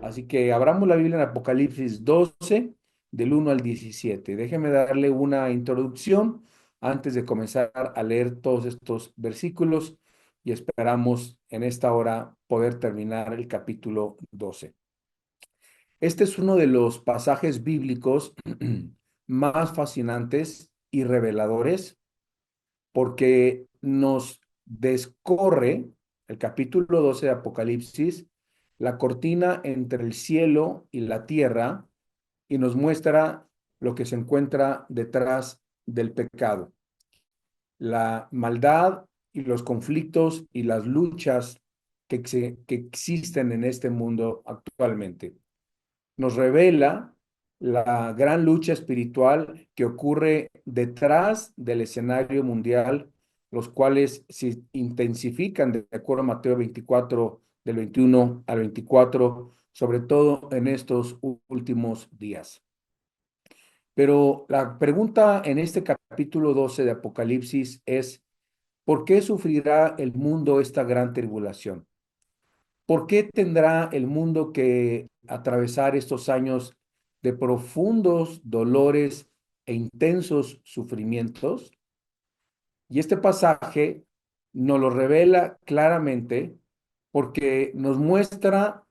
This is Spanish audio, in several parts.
Así que abramos la Biblia en Apocalipsis 12, del 1 al 17. Déjeme darle una introducción antes de comenzar a leer todos estos versículos y esperamos en esta hora poder terminar el capítulo 12. Este es uno de los pasajes bíblicos más fascinantes y reveladores porque nos descorre el capítulo 12 de Apocalipsis, la cortina entre el cielo y la tierra, y nos muestra lo que se encuentra detrás del pecado, la maldad y los conflictos y las luchas que existen en este mundo actualmente. Nos revela la gran lucha espiritual que ocurre detrás del escenario mundial, los cuales se intensifican de acuerdo a Mateo 24, del 21 al 24, sobre todo en estos últimos días. Pero la pregunta en este capítulo 12 de Apocalipsis es, ¿por qué sufrirá el mundo esta gran tribulación? ¿Por qué tendrá el mundo que atravesar estos años de profundos dolores e intensos sufrimientos? Y este pasaje nos lo revela claramente porque nos muestra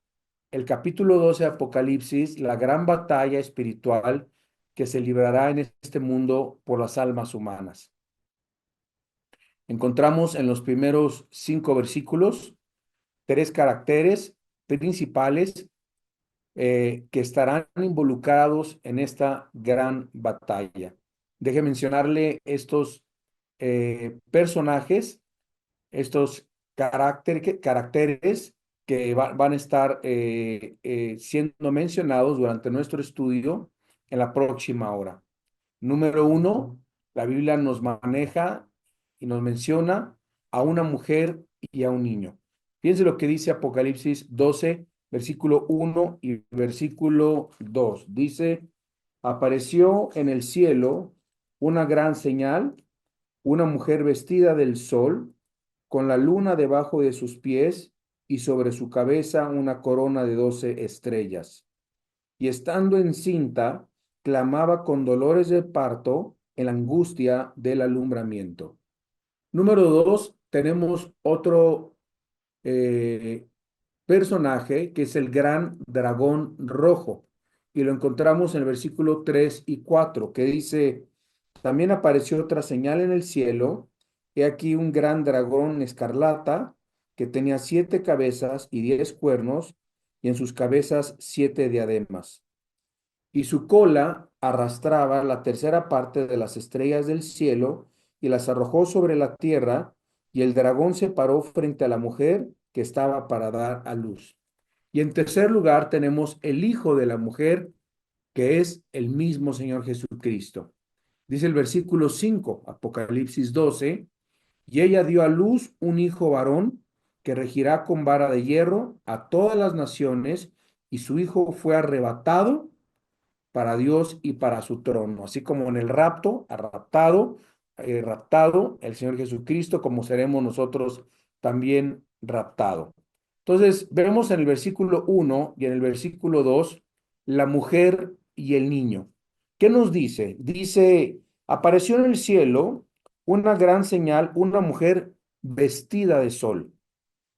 el capítulo 12 de Apocalipsis, la gran batalla espiritual que se librará en este mundo por las almas humanas. Encontramos en los primeros 5 versículos tres caracteres principales que estarán involucrados en esta gran batalla. Deje mencionarle estos personajes, estos caracteres que van a estar siendo mencionados durante nuestro estudio en la próxima hora. Número uno, la Biblia nos maneja y nos menciona a una mujer y a un niño. Fíjense lo que dice Apocalipsis 12, versículo 1 y versículo 2. Dice, apareció en el cielo una gran señal, una mujer vestida del sol, con la luna debajo de sus pies y sobre su cabeza una corona de 12 estrellas. Y estando encinta, clamaba con dolores de parto en la angustia del alumbramiento. Número dos, tenemos otro eh, personaje que es el gran dragón rojo. Y lo encontramos en el versículo 3 y 4 que dice, también apareció otra señal en el cielo, he aquí un gran dragón escarlata que tenía 7 cabezas y 10 cuernos, y en sus cabezas 7 diademas. Y su cola arrastraba la tercera parte de las estrellas del cielo y las arrojó sobre la tierra, y el dragón se paró frente a la mujer que estaba para dar a luz. Y en tercer lugar tenemos el hijo de la mujer, que es el mismo Señor Jesucristo. Dice el versículo 5, Apocalipsis 12, y ella dio a luz un hijo varón que regirá con vara de hierro a todas las naciones, y su hijo fue arrebatado para Dios y para su trono, así como en el rapto, raptado el Señor Jesucristo, como seremos nosotros también raptado. Entonces, vemos en el versículo 1 y en el versículo 2 la mujer y el niño. ¿Qué nos dice? Dice, apareció en el cielo una gran señal, una mujer vestida de sol,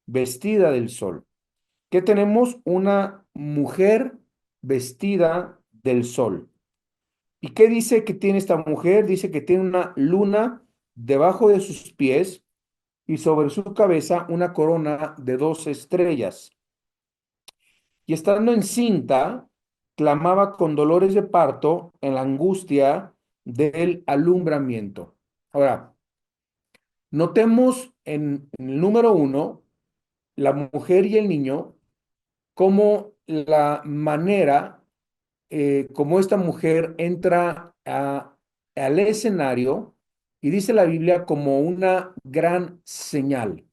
vestida del sol. ¿Qué tenemos? Una mujer vestida del sol. ¿Y qué dice que tiene esta mujer? Dice que tiene una luna debajo de sus pies y sobre su cabeza una corona de 12 estrellas. Y estando encinta, clamaba con dolores de parto en la angustia del alumbramiento. Ahora, notemos en el número 1, la mujer y el niño, como la manera como esta mujer entra al escenario y dice la Biblia como una gran señal.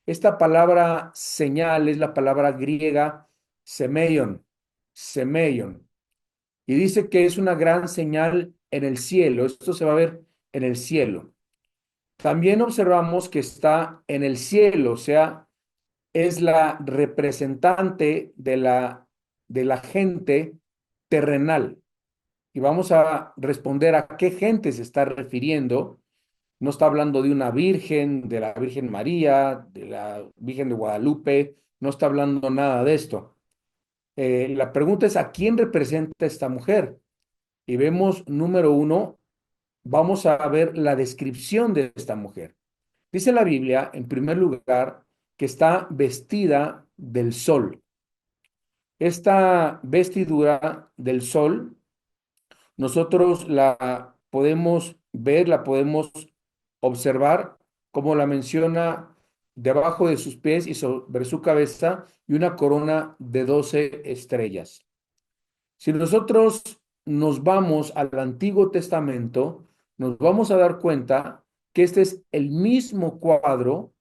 Esta palabra señal es la palabra griega semeion, semeion, y dice que es una gran señal en el cielo. Esto se va a ver en el cielo. También observamos que está en el cielo, o sea, es la representante de la de la gente terrenal. Y vamos a responder a qué gente se está refiriendo. No está hablando de una virgen, de la Virgen María, de la Virgen de Guadalupe, no está hablando nada de esto. La pregunta es, ¿a quién representa esta mujer? Y vemos, número uno, vamos a ver la descripción de esta mujer. Dice la Biblia, en primer lugar, que está vestida del sol. Esta vestidura del sol, nosotros la podemos ver, la podemos observar, como la menciona debajo de sus pies y sobre su cabeza, y una corona de 12 estrellas. Si nosotros nos vamos al Antiguo Testamento, nos vamos a dar cuenta que este es el mismo cuadro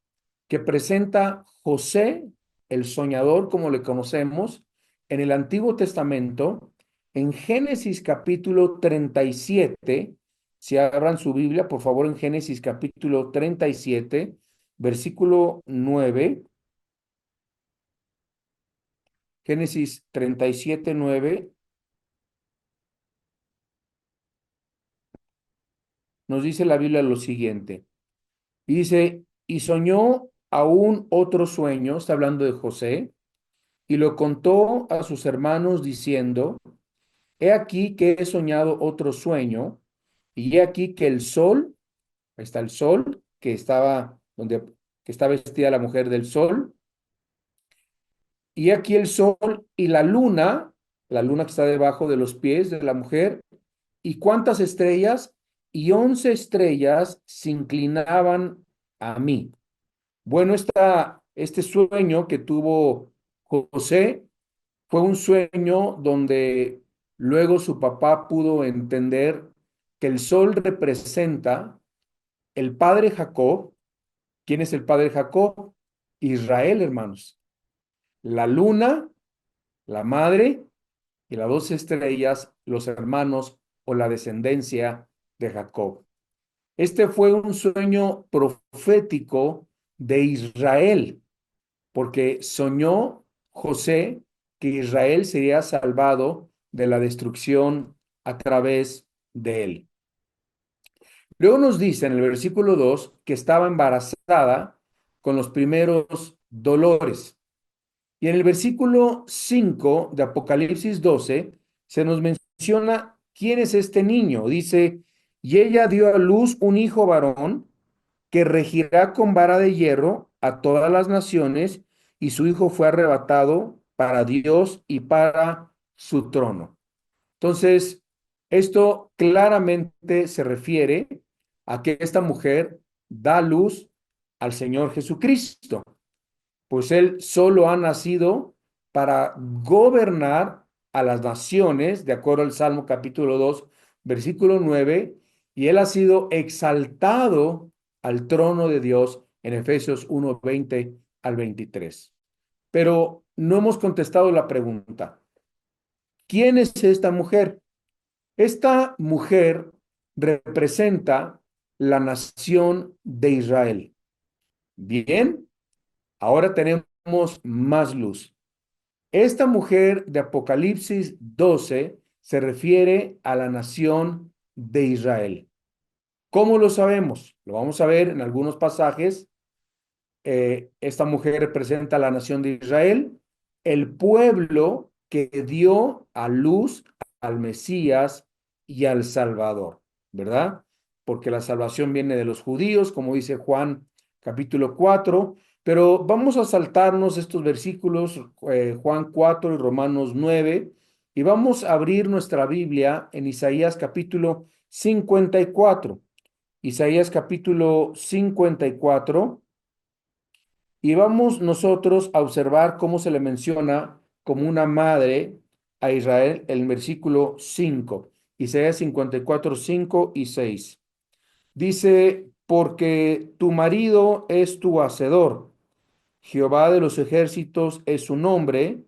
que presenta José, el soñador, como le conocemos, en el Antiguo Testamento, en Génesis capítulo 37. Si abran su Biblia, por favor, en Génesis capítulo 37, versículo 9. Génesis 37, 9, nos dice la Biblia lo siguiente. Y dice, y soñó aún otro sueño, está hablando de José, y lo contó a sus hermanos diciendo, he aquí que he soñado otro sueño, y he aquí que el sol, ahí está el sol, que estaba donde que está vestida la mujer del sol, y aquí el sol y la luna que está debajo de los pies de la mujer, y cuántas estrellas, y 11 estrellas se inclinaban a mí. Bueno, este sueño que tuvo José fue un sueño donde luego su papá pudo entender que el sol representa el padre Jacob. ¿Quién es el padre Jacob? Israel, hermanos. La luna, la madre, y las dos estrellas, los hermanos o la descendencia de Jacob. Este fue un sueño profético de Israel, porque soñó José que Israel sería salvado de la destrucción a través de él. Luego nos dice en el versículo 2 que estaba embarazada con los primeros dolores. Y en el versículo 5 de Apocalipsis 12 se nos menciona quién es este niño. Dice, y ella dio a luz un hijo varón que regirá con vara de hierro a todas las naciones, y su hijo fue arrebatado para Dios y para su trono. Entonces, esto claramente se refiere a que esta mujer da luz al Señor Jesucristo, pues él solo ha nacido para gobernar a las naciones, de acuerdo al Salmo capítulo 2 versículo 9, y él ha sido exaltado al trono de Dios en Efesios 1:20 al 23. Pero no hemos contestado la pregunta, ¿quién es esta mujer? Esta mujer representa la nación de Israel. Bien, ahora tenemos más luz. Esta mujer de Apocalipsis 12 se refiere a la nación de Israel. ¿Cómo lo sabemos? Lo vamos a ver en algunos pasajes. Esta mujer representa a la nación de Israel, el pueblo que dio a luz al Mesías y al Salvador, ¿verdad? Porque la salvación viene de los judíos, como dice Juan capítulo 4, pero vamos a saltarnos estos versículos, Juan 4 y Romanos 9, y vamos a abrir nuestra Biblia en Isaías capítulo 54. Isaías capítulo 54. Y vamos nosotros a observar cómo se le menciona como una madre a Israel en el versículo 5, Isaías 54, 5 y 6. Dice, porque tu marido es tu hacedor, Jehová de los ejércitos es su nombre,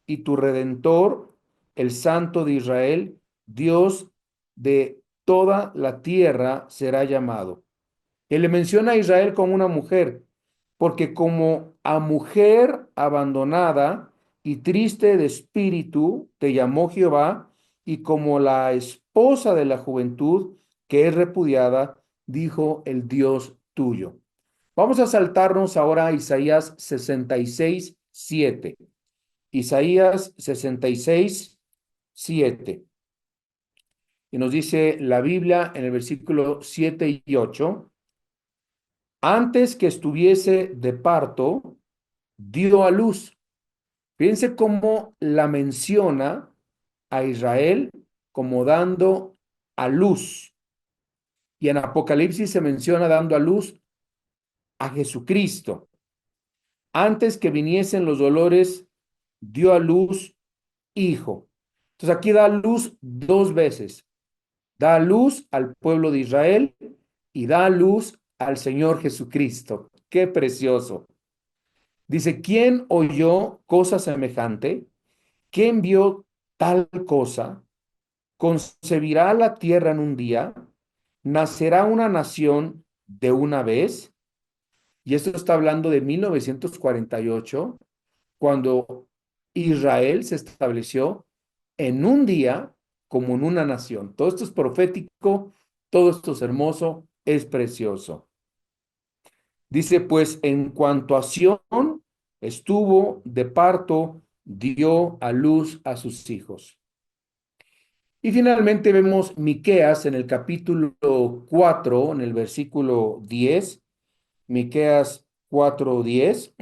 y tu redentor, el Santo de Israel, Dios de toda la tierra será llamado. Él le menciona a Israel como una mujer, porque como a mujer abandonada y triste de espíritu te llamó Jehová, y como la esposa de la juventud que es repudiada, dijo el Dios tuyo. Vamos a saltarnos ahora a Isaías 66, 7. Isaías 66, 7. Y nos dice la Biblia en el versículo 7 y 8: antes que estuviese de parto, dio a luz. Fíjense cómo la menciona a Israel como dando a luz. Y en Apocalipsis se menciona dando a luz a Jesucristo. Antes que viniesen los dolores, dio a luz hijo. Entonces aquí da a luz dos veces. Da a luz al pueblo de Israel y da a luz al Señor Jesucristo. Qué precioso. Dice, ¿quién oyó cosa semejante? ¿Quién vio tal cosa? ¿Concebirá la tierra en un día? ¿Nacerá una nación de una vez? Y esto está hablando de 1948, cuando Israel se estableció en un día como en una nación. Todo esto es profético, todo esto es hermoso, es precioso. Dice, pues en cuanto a Sión, estuvo de parto, dio a luz a sus hijos. Y finalmente vemos Miqueas en el capítulo 4, en el versículo 10, Miqueas 4:10,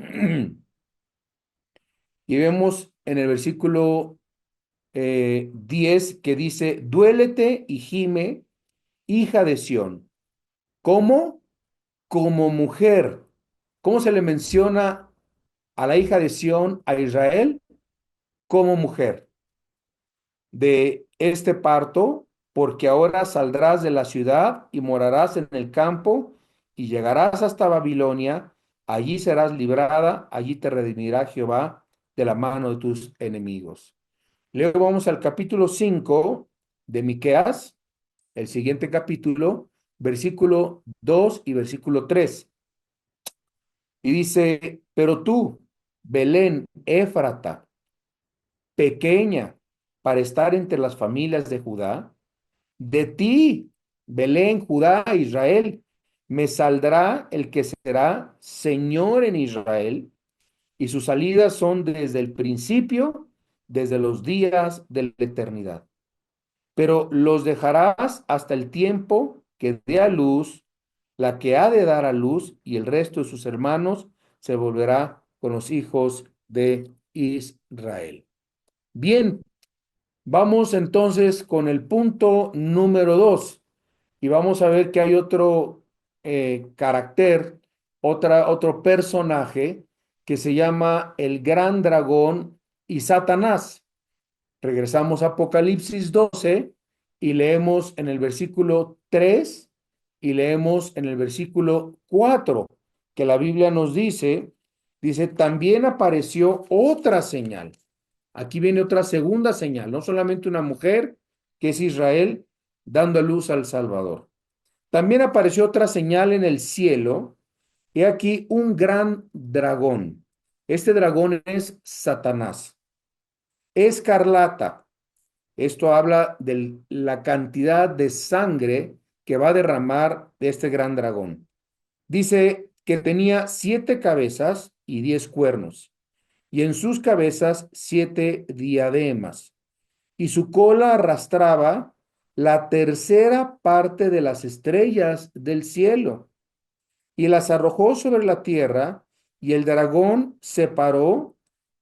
y vemos en el versículo 10 que dice, duélete y gime, hija de Sión. ¿Cómo? Como mujer. ¿Cómo se le menciona a la hija de Sión, a Israel? Como mujer de este parto, porque ahora saldrás de la ciudad y morarás en el campo y llegarás hasta Babilonia, allí serás librada, allí te redimirá Jehová de la mano de tus enemigos. Luego vamos al capítulo 5 de Miqueas, el siguiente capítulo, versículo 2 y versículo 3. Y dice, pero tú, Belén, Éfrata, pequeña para estar entre las familias de Judá, de ti, Belén, Judá, Israel, me saldrá el que será Señor en Israel, y sus salidas son desde el principio, desde los días de la eternidad. Pero los dejarás hasta el tiempo que dé a luz la que ha de dar a luz, y el resto de sus hermanos se volverá con los hijos de Israel. Bien, vamos entonces con el punto número 2 y vamos a ver que hay otro carácter, otro personaje que se llama el gran dragón y Satanás. Regresamos a Apocalipsis 12 y leemos en el versículo 3 y leemos en el versículo 4 que la Biblia nos dice, también apareció otra señal. Aquí viene otra segunda señal, no solamente una mujer, que es Israel, dando a luz al Salvador. También apareció otra señal en el cielo. He aquí un gran dragón. Este dragón es Satanás. Escarlata. Esto habla de la cantidad de sangre que va a derramar de este gran dragón. Dice que tenía 7 cabezas y 10 cuernos, y en sus cabezas 7 diademas, y su cola arrastraba la tercera parte de las estrellas del cielo, y las arrojó sobre la tierra, y el dragón se paró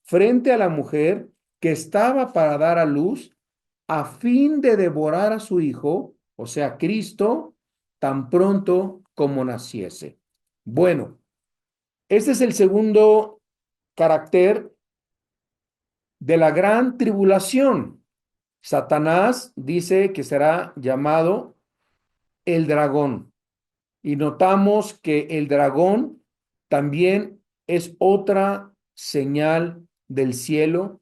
frente a la mujer que estaba para dar a luz, a fin de devorar a su hijo, o sea, Cristo, tan pronto como naciese. Bueno, este es el segundo carácter de la gran tribulación. Satanás dice que será llamado el dragón. Y notamos que el dragón también es otra señal del cielo.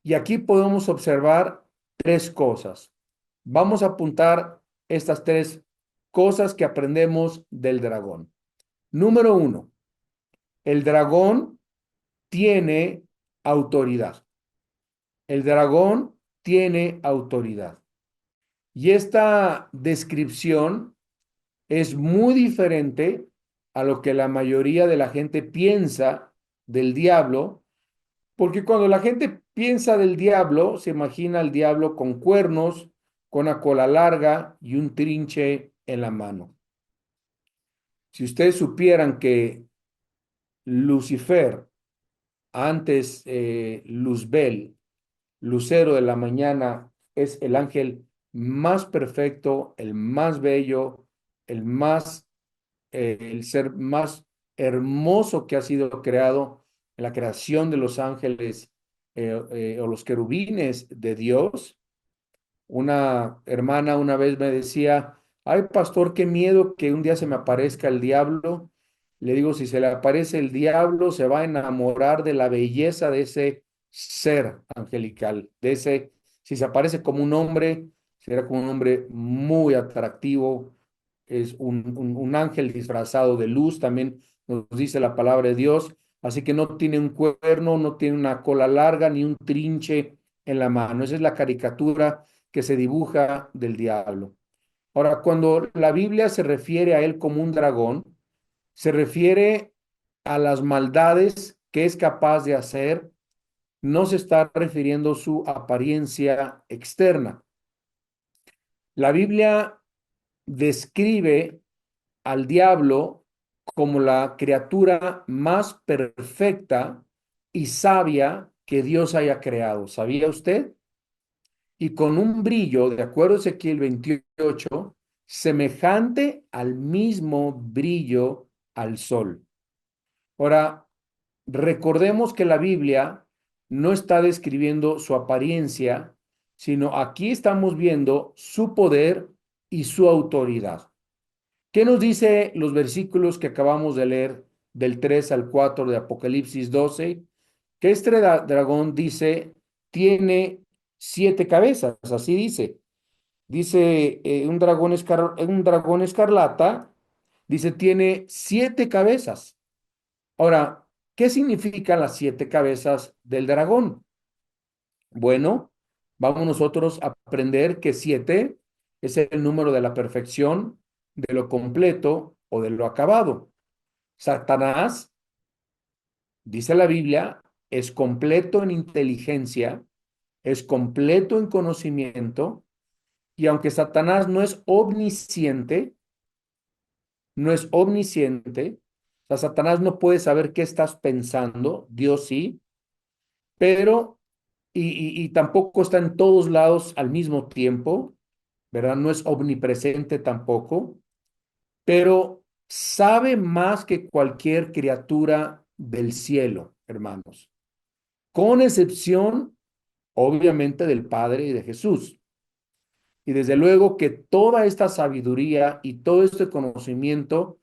Y aquí podemos observar 3 cosas. Vamos a apuntar estas 3 cosas que aprendemos del dragón. Número 1, el dragón tiene autoridad. El dragón tiene autoridad. Y esta descripción es muy diferente a lo que la mayoría de la gente piensa del diablo, porque cuando la gente piensa del diablo, se imagina al diablo con cuernos, con una cola larga y un trinche en la mano. Si ustedes supieran que Lucifer, antes Luzbel, lucero de la mañana, es el ángel más perfecto, el más bello, el ser más hermoso que ha sido creado en la creación de los ángeles o los querubines de Dios. Una hermana una vez me decía, ay, pastor, qué miedo que un día se me aparezca el diablo. Le digo, si se le aparece el diablo, se va a enamorar de la belleza de ese ser angelical, si se aparece como un hombre, será como un hombre muy atractivo, es un ángel disfrazado de luz, también nos dice la palabra de Dios, así que no tiene un cuerno, no tiene una cola larga, ni un trinche en la mano. Esa es la caricatura que se dibuja del diablo. Ahora, cuando la Biblia se refiere a él como un dragón, se refiere a las maldades que es capaz de hacer, no se está refiriendo a su apariencia externa. La Biblia describe al diablo como la criatura más perfecta y sabia que Dios haya creado. ¿Sabía usted? Y con un brillo, de acuerdo a Ezequiel 28, semejante al mismo brillo al sol. Ahora, recordemos que la Biblia no está describiendo su apariencia, sino aquí estamos viendo su poder y su autoridad. ¿Qué nos dice los versículos que acabamos de leer del 3 al 4 de Apocalipsis 12? Que este dragón dice, tiene 7 cabezas, así dice. Dice un dragón escarlata, dice, tiene 7 cabezas. Ahora, ¿qué significan las 7 cabezas del dragón? Bueno, vamos nosotros a aprender que 7 es el número de la perfección, de lo completo o de lo acabado. Satanás, dice la Biblia, es completo en inteligencia, es completo en conocimiento, y aunque Satanás no es omnisciente, o sea, Satanás no puede saber qué estás pensando, Dios sí, pero, y tampoco está en todos lados al mismo tiempo, ¿verdad? No es omnipresente tampoco, pero sabe más que cualquier criatura del cielo, hermanos, con excepción, obviamente, del Padre y de Jesús. Y desde luego que toda esta sabiduría y todo este conocimiento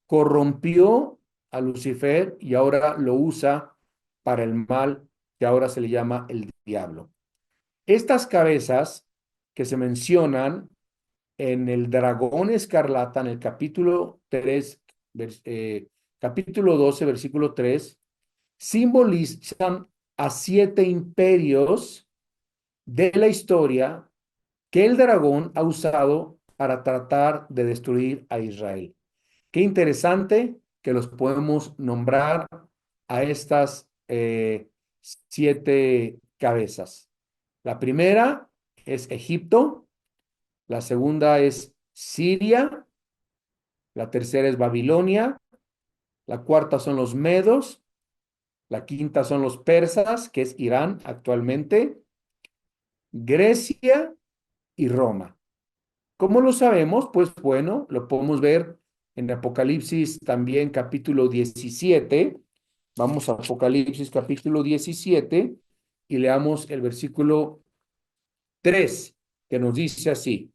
corrompió a Lucifer y ahora lo usa para el mal que ahora se le llama el diablo. Estas cabezas que se mencionan en el dragón escarlata, en el capítulo 12, versículo 3, simbolizan a 7 imperios de la historia que el dragón ha usado para tratar de destruir a Israel. Qué interesante que los podemos nombrar a estas 7 cabezas. La primera es Egipto, la segunda es Siria, la tercera es Babilonia, la cuarta son los medos, la quinta son los persas, que es Irán actualmente, Grecia y Roma. ¿Cómo lo sabemos? Pues bueno, lo podemos ver en Apocalipsis también capítulo 17. Vamos a Apocalipsis capítulo 17 y leamos el versículo 3, que nos dice así.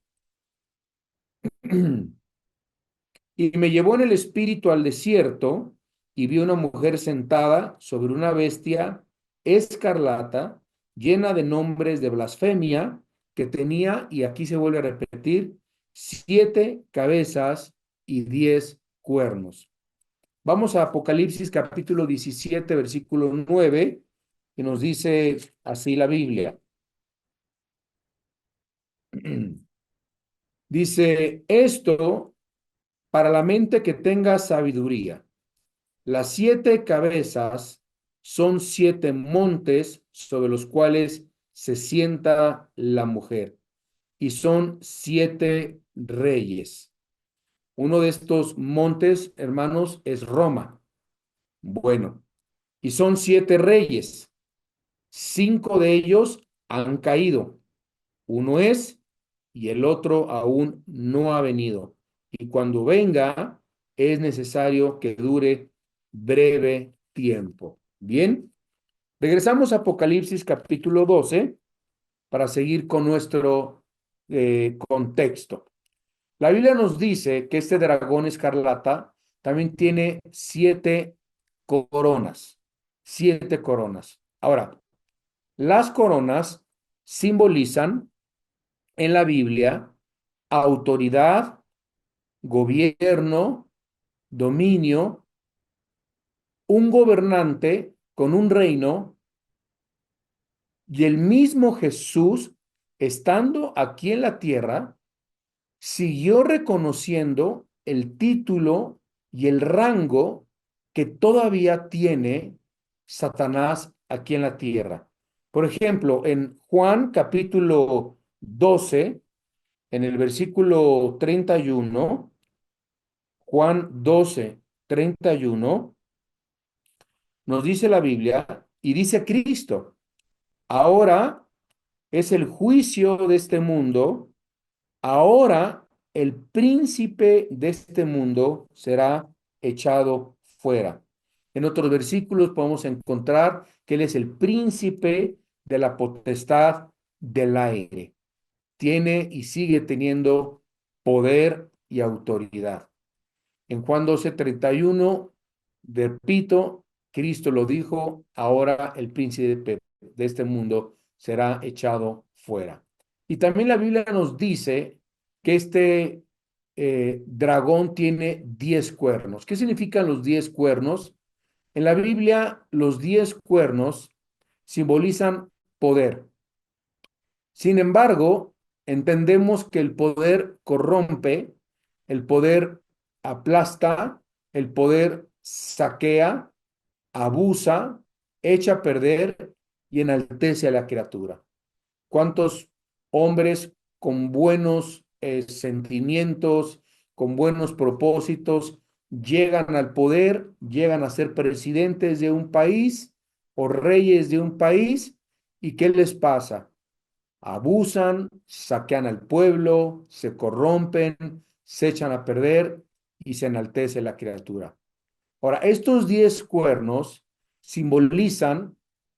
Y me llevó en el espíritu al desierto y vi una mujer sentada sobre una bestia escarlata, llena de nombres de blasfemia, que tenía, y aquí se vuelve a repetir, 7 cabezas y 10 cuernos. Vamos a Apocalipsis capítulo 17, versículo 9, y nos dice así la Biblia. Dice, esto para la mente que tenga sabiduría. Las 7 cabezas son 7 montes sobre los cuales se sienta la mujer y son 7 reyes. Uno de estos montes, hermanos, es Roma. Bueno, y son 7 reyes. 5 de ellos han caído. Uno es y el otro aún no ha venido. Y cuando venga, es necesario que dure breve tiempo. Bien, regresamos a Apocalipsis capítulo 12 para seguir con nuestro contexto. La Biblia nos dice que este dragón escarlata también tiene 7 coronas. 7 coronas. Ahora, las coronas simbolizan en la Biblia autoridad, gobierno, dominio, un gobernante con un reino y el mismo Jesús, estando aquí en la tierra, siguió reconociendo el título y el rango que todavía tiene Satanás aquí en la tierra. Por ejemplo, en Juan capítulo 12, en el versículo 31, Juan 12, 31, nos dice la Biblia y dice Cristo, ahora es el juicio de este mundo, ahora el príncipe de este mundo será echado fuera. En otros versículos podemos encontrar que él es el príncipe de la potestad del aire. Tiene y sigue teniendo poder y autoridad. En Juan 12, 31, repito, Cristo lo dijo, ahora el príncipe de este mundo será echado fuera. Y también la Biblia nos dice que este dragón tiene 10 cuernos. ¿Qué significan los 10 cuernos? En la Biblia, los 10 cuernos simbolizan poder. Sin embargo, entendemos que el poder corrompe, el poder aplasta, el poder saquea, abusa, echa a perder y enaltece a la criatura. ¿Cuántos hombres con buenos sentimientos, con buenos propósitos, llegan al poder, llegan a ser presidentes de un país o reyes de un país? ¿Y qué les pasa? Abusan, saquean al pueblo, se corrompen, se echan a perder y se enaltece la criatura. Ahora, estos 10 cuernos simbolizan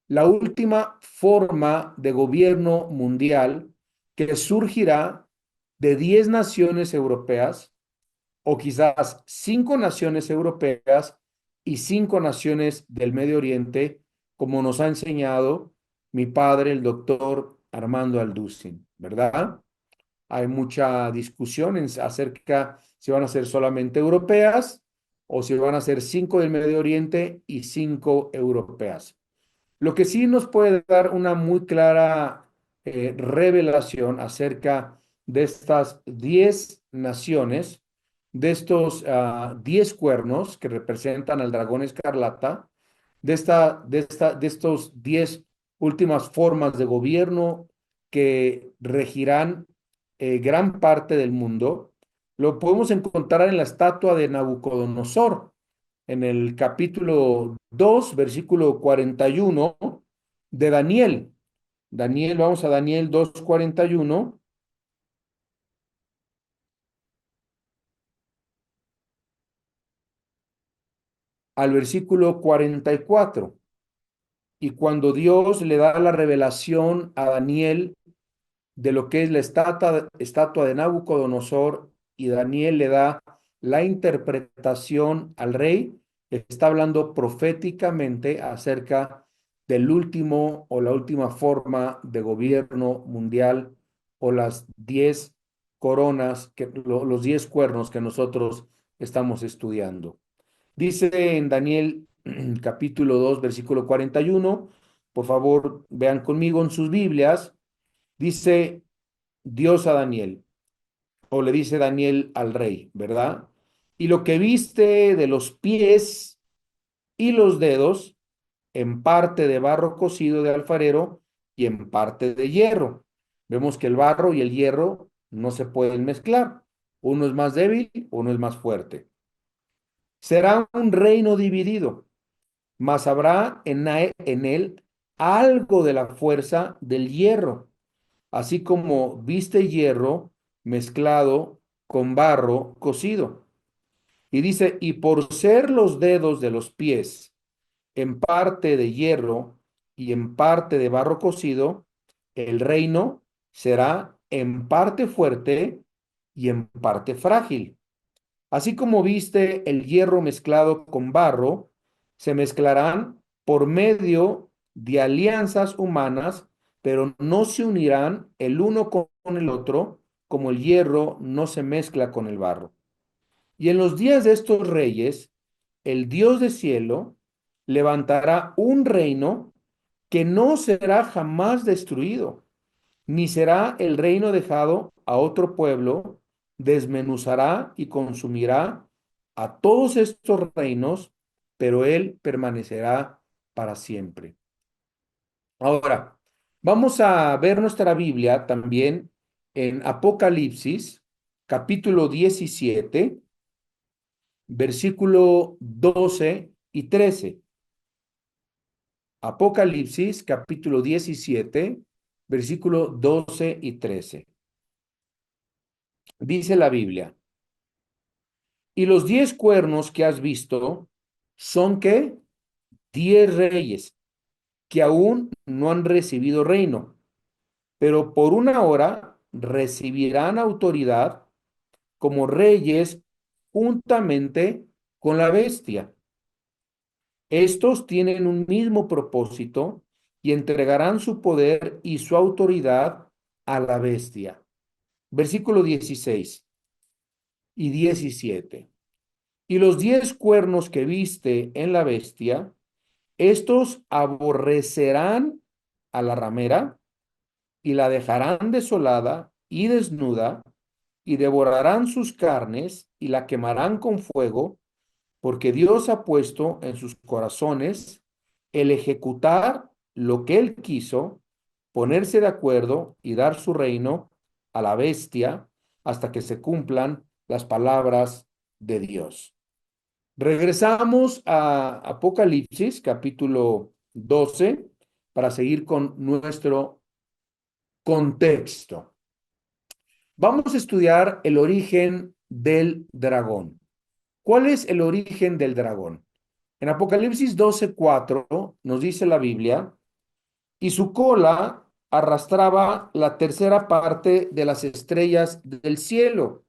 la última forma de gobierno mundial que surgirá de 10 naciones europeas o quizás 5 naciones europeas y 5 naciones del Medio Oriente, como nos ha enseñado mi padre, el doctor Armando Alducin, ¿verdad? Hay mucha discusión acerca si van a ser solamente europeas o si van a ser 5 del Medio Oriente y 5 europeas. Lo que sí nos puede dar una muy clara revelación acerca de estas 10 naciones, de estos 10 cuernos que representan al dragón escarlata, de estos 10 últimas formas de gobierno que regirán gran parte del mundo, lo podemos encontrar en la estatua de Nabucodonosor en el capítulo 2 versículo 41 de Daniel. Daniel, vamos a Daniel 2:41 al versículo 44. Y cuando Dios le da la revelación a Daniel de lo que es la estatua de Nabucodonosor y Daniel le da la interpretación al rey, está hablando proféticamente acerca del último o la última forma de gobierno mundial o las 10 coronas, los 10 cuernos que nosotros estamos estudiando. Dice en Daniel capítulo 2 versículo 41, por favor, vean conmigo en sus Biblias, dice Dios a Daniel, o le dice Daniel al rey, ¿verdad? Y lo que viste de los pies y los dedos, en parte de barro cocido de alfarero y en parte de hierro. Vemos que el barro y el hierro no se pueden mezclar. Uno es más débil, uno es más fuerte. Será un reino dividido, mas habrá en él algo de la fuerza del hierro, así como viste hierro mezclado con barro cocido. Y dice, y por ser los dedos de los pies en parte de hierro y en parte de barro cocido, el reino será en parte fuerte y en parte frágil. Así como viste el hierro mezclado con barro, se mezclarán por medio de alianzas humanas, pero no se unirán el uno con el otro, como el hierro no se mezcla con el barro. Y en los días de estos reyes, el Dios del cielo levantará un reino que no será jamás destruido, ni será el reino dejado a otro pueblo, desmenuzará y consumirá a todos estos reinos, pero él permanecerá para siempre. Ahora, vamos a ver nuestra Biblia también en Apocalipsis, capítulo 17, versículo 12 y 13. Apocalipsis, capítulo 17, versículo 12 y 13. Dice la Biblia, y los 10 cuernos que has visto son que 10 reyes que aún no han recibido reino, pero por una hora recibirán autoridad como reyes juntamente con la bestia. Estos tienen un mismo propósito y entregarán su poder y su autoridad a la bestia. Versículo 16 y 17. Y los 10 cuernos que viste en la bestia, estos aborrecerán a la ramera y la dejarán desolada y desnuda y devorarán sus carnes y la quemarán con fuego, porque Dios ha puesto en sus corazones el ejecutar lo que Él quiso, ponerse de acuerdo y dar su reino a la bestia hasta que se cumplan las palabras de Dios. Regresamos a Apocalipsis, capítulo 12, para seguir con nuestro contexto. Vamos a estudiar el origen del dragón. ¿Cuál es el origen del dragón? En Apocalipsis 12:4 nos dice la Biblia, y su cola arrastraba la tercera parte de las estrellas del cielo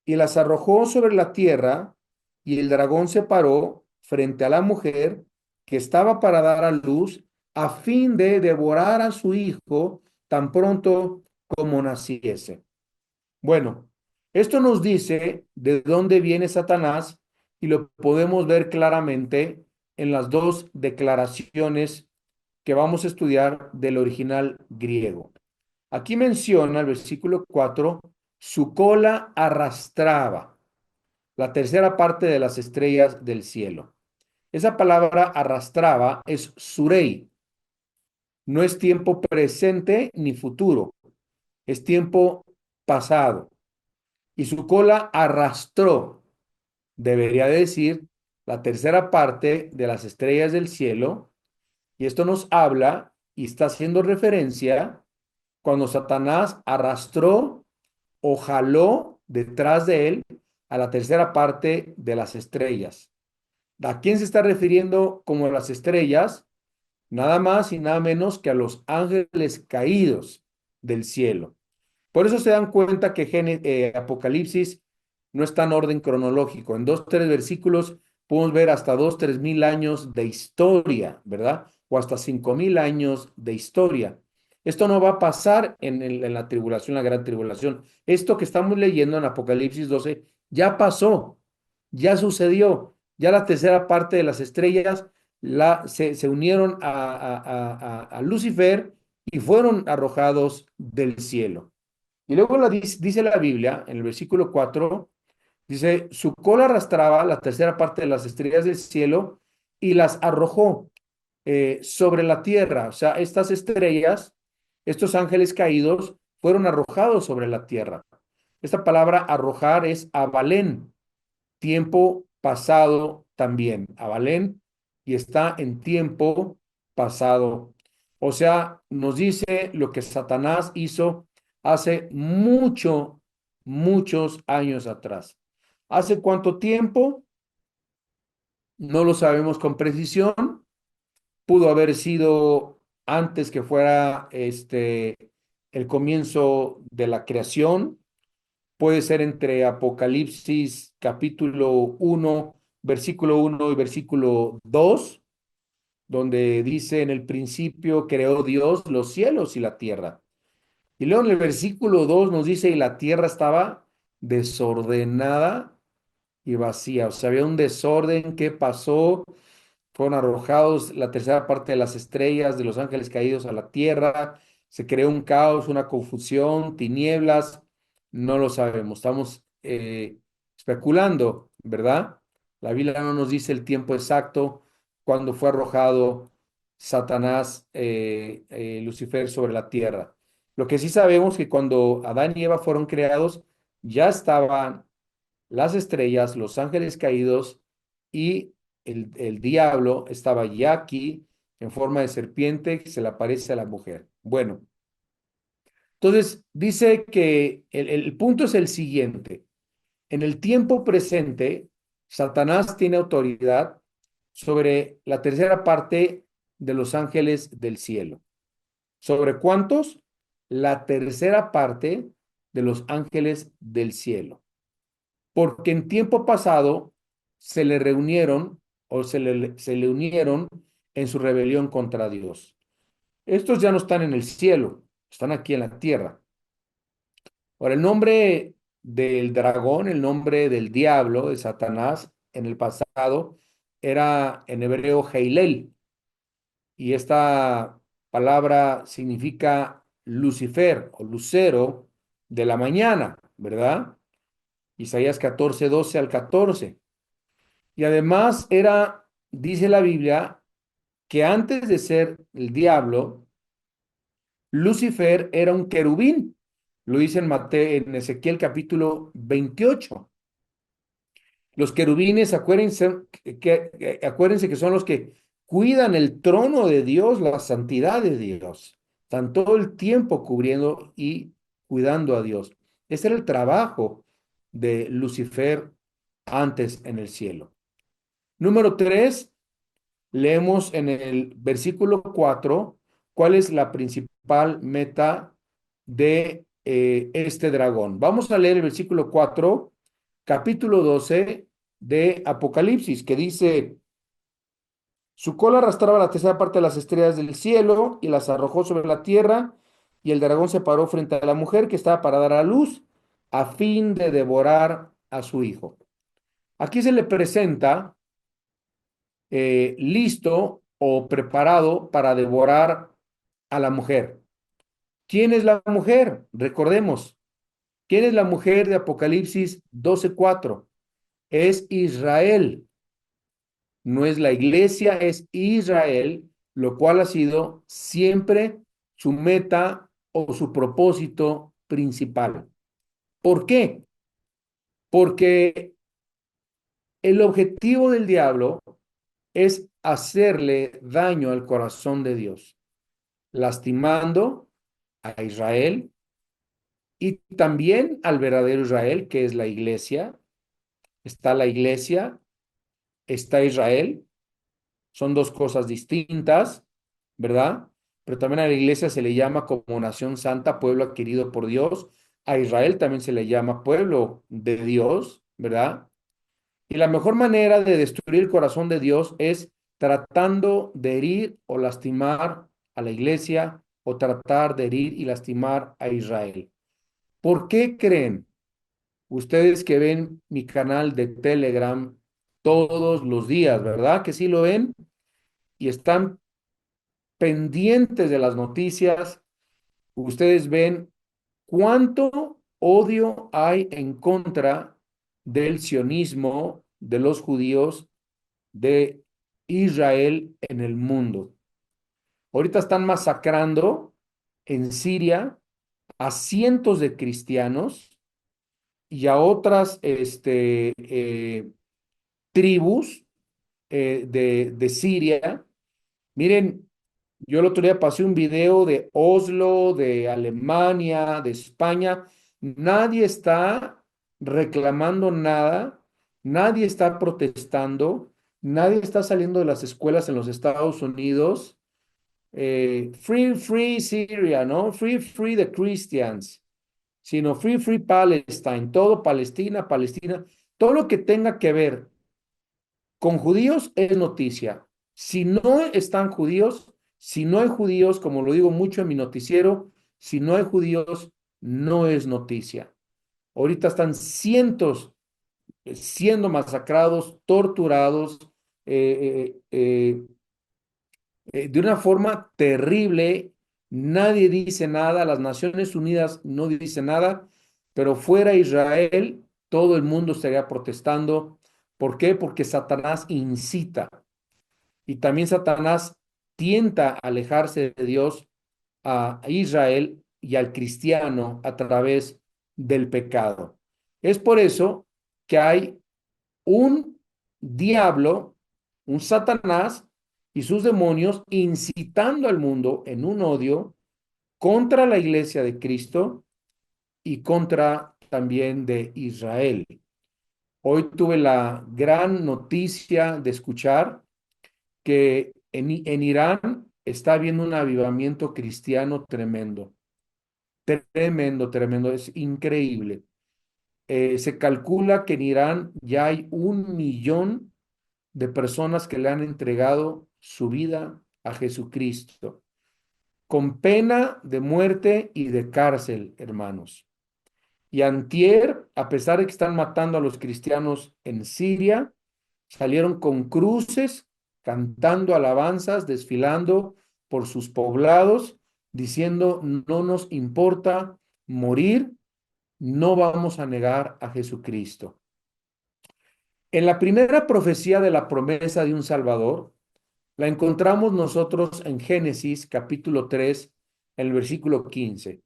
y las arrojó sobre la tierra, y el dragón se paró frente a la mujer que estaba para dar a luz a fin de devorar a su hijo tan pronto como naciese. Bueno, esto nos dice de dónde viene Satanás y lo podemos ver claramente en las dos declaraciones que vamos a estudiar del original griego. Aquí menciona el versículo 4, su cola arrastraba la tercera parte de las estrellas del cielo. Esa palabra arrastraba es surei, no es tiempo presente ni futuro, es tiempo pasado. Y su cola arrastró, debería decir, la tercera parte de las estrellas del cielo. Y esto nos habla y está haciendo referencia cuando Satanás arrastró o jaló detrás de él a la tercera parte de las estrellas. ¿A quién se está refiriendo como las estrellas? Nada más y nada menos que a los ángeles caídos del cielo. Por eso se dan cuenta que Apocalipsis no está en orden cronológico. En dos, tres versículos podemos ver hasta 2, 3 mil años de historia, ¿verdad? O hasta 5.000 años de historia. Esto no va a pasar en la tribulación, la gran tribulación. Esto que estamos leyendo en Apocalipsis 12 ya pasó, ya sucedió. Ya la tercera parte de las estrellas se unieron a Lucifer y fueron arrojados del cielo. Y luego dice la Biblia, en el versículo 4, dice, su cola arrastraba la tercera parte de las estrellas del cielo y las arrojó sobre la tierra. O sea, estas estrellas, estos ángeles caídos, fueron arrojados sobre la tierra. Esta palabra arrojar es abalén, tiempo pasado también. Abalén y está en tiempo pasado. O sea, nos dice lo que Satanás hizo hace muchos años atrás. ¿Hace cuánto tiempo? No lo sabemos con precisión. Pudo haber sido antes que fuera el comienzo de la creación. Puede ser entre Apocalipsis capítulo 1 y versículo 2 donde dice en el principio creó Dios los cielos y la tierra. Y luego en el versículo 2 nos dice, y la tierra estaba desordenada y vacía. O sea, había un desorden que pasó, fueron arrojados la tercera parte de las estrellas de los ángeles caídos a la tierra, se creó un caos, una confusión, tinieblas, no lo sabemos, estamos especulando, ¿verdad? La Biblia no nos dice el tiempo exacto cuando fue arrojado Satanás, Lucifer sobre la tierra. Lo que sí sabemos es que cuando Adán y Eva fueron creados, ya estaban las estrellas, los ángeles caídos y el diablo estaba ya aquí en forma de serpiente que se le aparece a la mujer. Bueno, entonces dice que el punto es el siguiente. En el tiempo presente, Satanás tiene autoridad sobre la tercera parte de los ángeles del cielo. ¿Sobre cuántos? La tercera parte de los ángeles del cielo. Porque en tiempo pasado se le reunieron o se le unieron en su rebelión contra Dios. Estos ya no están en el cielo, están aquí en la tierra. Ahora, el nombre del dragón, el nombre del diablo, de Satanás, en el pasado, era en hebreo Heilel, y esta palabra significa Lucifer o lucero de la mañana, ¿verdad? Isaías 14, 12 al 14. Y además era, dice la Biblia, que antes de ser el diablo, Lucifer era un querubín. Lo dice en en Ezequiel capítulo 28. Los querubines, acuérdense que son los que cuidan el trono de Dios, la santidad de Dios. Están todo el tiempo cubriendo y cuidando a Dios. Ese era el trabajo de Lucifer antes en el cielo. Número 3. Leemos en el versículo 4 cuál es la principal meta de este dragón. Vamos a leer el versículo 4, capítulo 12 de Apocalipsis, que dice, su cola arrastraba la tercera parte de las estrellas del cielo y las arrojó sobre la tierra, y el dragón se paró frente a la mujer que estaba para dar a luz, a fin de devorar a su hijo. Aquí se le presenta listo o preparado para devorar a la mujer. ¿Quién es la mujer? Recordemos, ¿quién es la mujer de Apocalipsis 12:4? Es Israel, no es la iglesia, es Israel, lo cual ha sido siempre su meta o su propósito principal. ¿Por qué? Porque el objetivo del diablo es hacerle daño al corazón de Dios, lastimando a Israel y también al verdadero Israel, que es la iglesia. Está la iglesia, está Israel, son dos cosas distintas, ¿verdad? Pero también a la iglesia se le llama como nación santa, pueblo adquirido por Dios. A Israel también se le llama pueblo de Dios, ¿verdad? Y la mejor manera de destruir el corazón de Dios es tratando de herir o lastimar a la iglesia o tratar de herir y lastimar a Israel. ¿Por qué creen ustedes que ven mi canal de Telegram todos los días, verdad? Que sí lo ven. y están pendientes de las noticias, ustedes ven cuánto odio hay en contra del sionismo, de los judíos, de Israel en el mundo. Ahorita están masacrando en Siria a cientos de cristianos y a otras tribus de Siria. Miren, yo el otro día pasé un video de Oslo, de Alemania, de España. Nadie está reclamando nada, nadie está protestando, nadie está saliendo de las escuelas en los Estados Unidos. Free, free Syria, ¿no? Free, free the Christians, sino free, free Palestine, todo Palestina, Palestina, todo lo que tenga que ver con judíos es noticia. Si no están judíos, si no hay judíos, como lo digo mucho en mi noticiero, si no hay judíos, no es noticia. Ahorita están cientos siendo masacrados, torturados, de una forma terrible. Nadie dice nada, las Naciones Unidas no dicen nada, pero fuera Israel, todo el mundo estaría protestando. ¿Por qué? Porque Satanás incita y también Satanás tienta a alejarse de Dios a Israel y al cristiano a través del pecado. Es por eso que hay un diablo, un Satanás y sus demonios incitando al mundo en un odio contra la iglesia de Cristo y contra también de Israel. Hoy tuve la gran noticia de escuchar que en Irán está habiendo un avivamiento cristiano tremendo, tremendo, tremendo, es increíble. Se calcula que en Irán ya hay 1 millón de personas que le han entregado su vida a Jesucristo, con pena de muerte y de cárcel, hermanos. Y antier, a pesar de que están matando a los cristianos en Siria, salieron con cruces, cantando alabanzas, desfilando por sus poblados, diciendo, no nos importa morir, no vamos a negar a Jesucristo. En la primera profecía de la promesa de un Salvador, la encontramos nosotros en Génesis capítulo 3, en el versículo 15.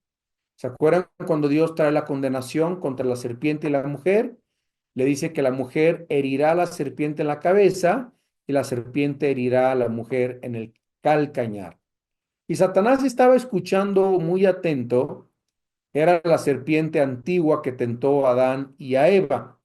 ¿Se acuerdan cuando Dios trae la condenación contra la serpiente y la mujer? Le dice que la mujer herirá a la serpiente en la cabeza y la serpiente herirá a la mujer en el calcañar. Y Satanás estaba escuchando muy atento. Era la serpiente antigua que tentó a Adán y a Eva.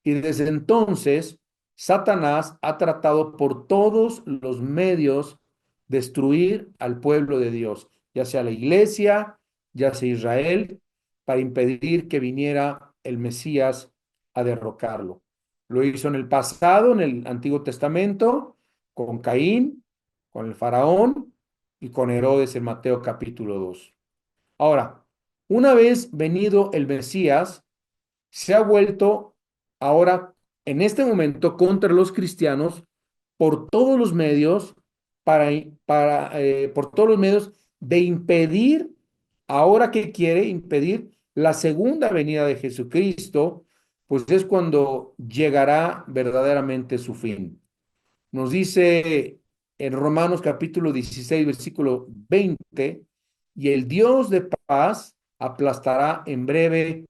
Y desde entonces, Satanás ha tratado por todos los medios destruir al pueblo de Dios, ya sea la iglesia, ya sea Israel, para impedir que viniera el Mesías a derrocarlo. Lo hizo en el pasado, en el Antiguo Testamento, con Caín, con el faraón y con Herodes en Mateo capítulo 2. Ahora, una vez venido el Mesías, se ha vuelto ahora, en este momento, contra los cristianos por todos los medios, por todos los medios de impedir, ahora que quiere impedir la segunda venida de Jesucristo, pues es cuando llegará verdaderamente su fin. Nos dice en Romanos capítulo 16, versículo 20, y el Dios de paz aplastará en breve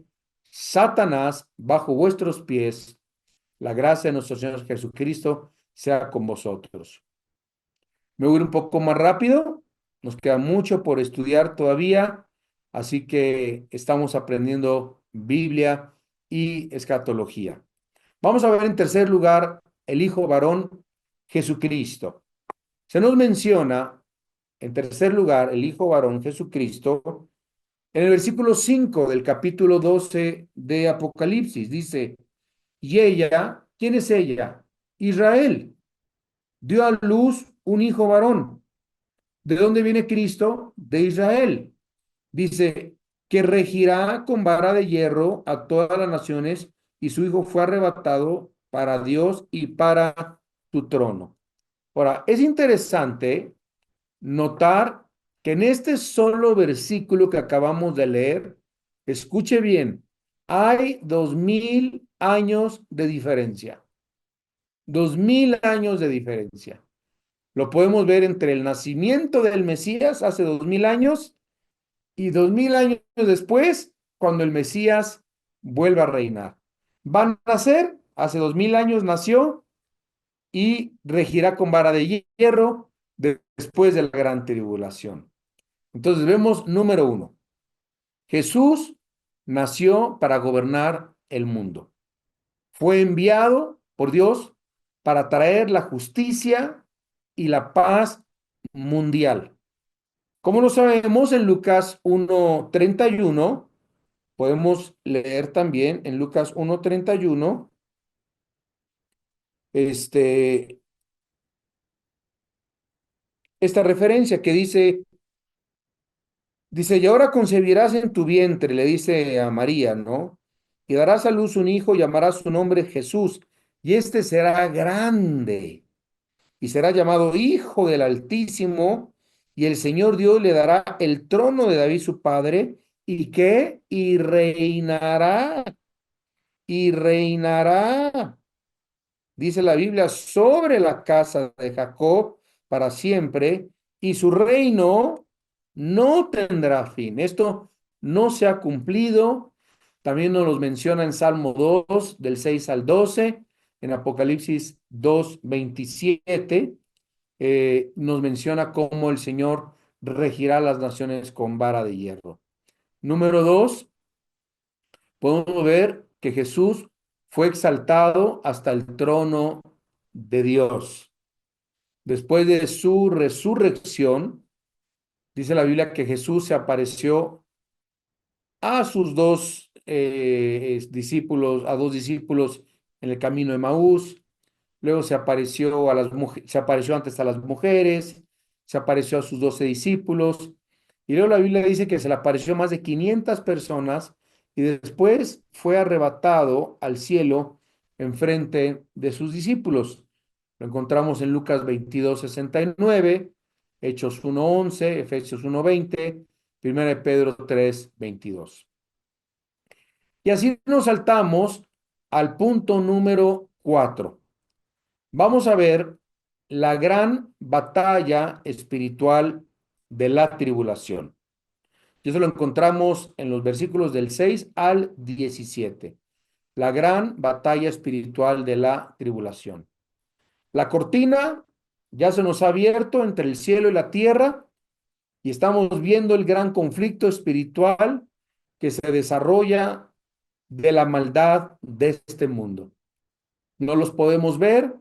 Satanás bajo vuestros pies. La gracia de nuestro Señor Jesucristo sea con vosotros. Me voy a ir un poco más rápido. Nos queda mucho por estudiar todavía, así que estamos aprendiendo Biblia y escatología. Vamos a ver en tercer lugar el Hijo varón Jesucristo. Se nos menciona en tercer lugar el Hijo varón Jesucristo en el versículo 5 del capítulo 12 de Apocalipsis. Dice, y ella, ¿quién es ella? Israel. Dio a luz un hijo varón. ¿De dónde viene Cristo? De Israel. Dice que regirá con vara de hierro a todas las naciones y su hijo fue arrebatado para Dios y para tu trono. Ahora, es interesante notar que en este solo versículo que acabamos de leer, escuche bien, hay 2000 años de diferencia. 2000 años de diferencia. Lo podemos ver entre el nacimiento del Mesías hace 2000 años y 2000 años después, cuando el Mesías vuelve a reinar. Va a nacer, hace 2000 años nació y regirá con vara de hierro después de la gran tribulación. Entonces vemos número uno, Jesús nació para gobernar el mundo. Fue enviado por Dios para traer la justicia y la paz mundial. Como lo sabemos en Lucas 1:31, podemos leer también en Lucas 1:31, este, esta referencia que dice, y ahora concebirás en tu vientre, le dice a María, ¿no? Y darás a luz un hijo, llamarás su nombre Jesús, y este será grande, y será llamado Hijo del Altísimo, y el Señor Dios le dará el trono de David su padre, y que, y reinará, dice la Biblia, sobre la casa de Jacob para siempre, y su reino no tendrá fin. Esto no se ha cumplido. También nos lo menciona en Salmo 2, del 6 al 12, en Apocalipsis 2:27, nos menciona cómo el Señor regirá las naciones con vara de hierro. Número 2, podemos ver que Jesús fue exaltado hasta el trono de Dios. Después de su resurrección, dice la Biblia que Jesús se apareció a sus dos discípulos en el camino de Maús. Luego se apareció se apareció antes a las mujeres, se apareció a sus 12 discípulos, y luego la Biblia dice que se le apareció a más de 500 personas, y después fue arrebatado al cielo en frente de sus discípulos. Lo encontramos en Lucas 22:69, Hechos 1:11, Efesios 1:20, 1 de Pedro 3:22. Y así nos saltamos al punto número 4. Vamos a ver la gran batalla espiritual de la tribulación. Y eso lo encontramos en los versículos del 6 al 17. La gran batalla espiritual de la tribulación. La cortina ya se nos ha abierto entre el cielo y la tierra y estamos viendo el gran conflicto espiritual que se desarrolla de la maldad de este mundo. No los podemos ver,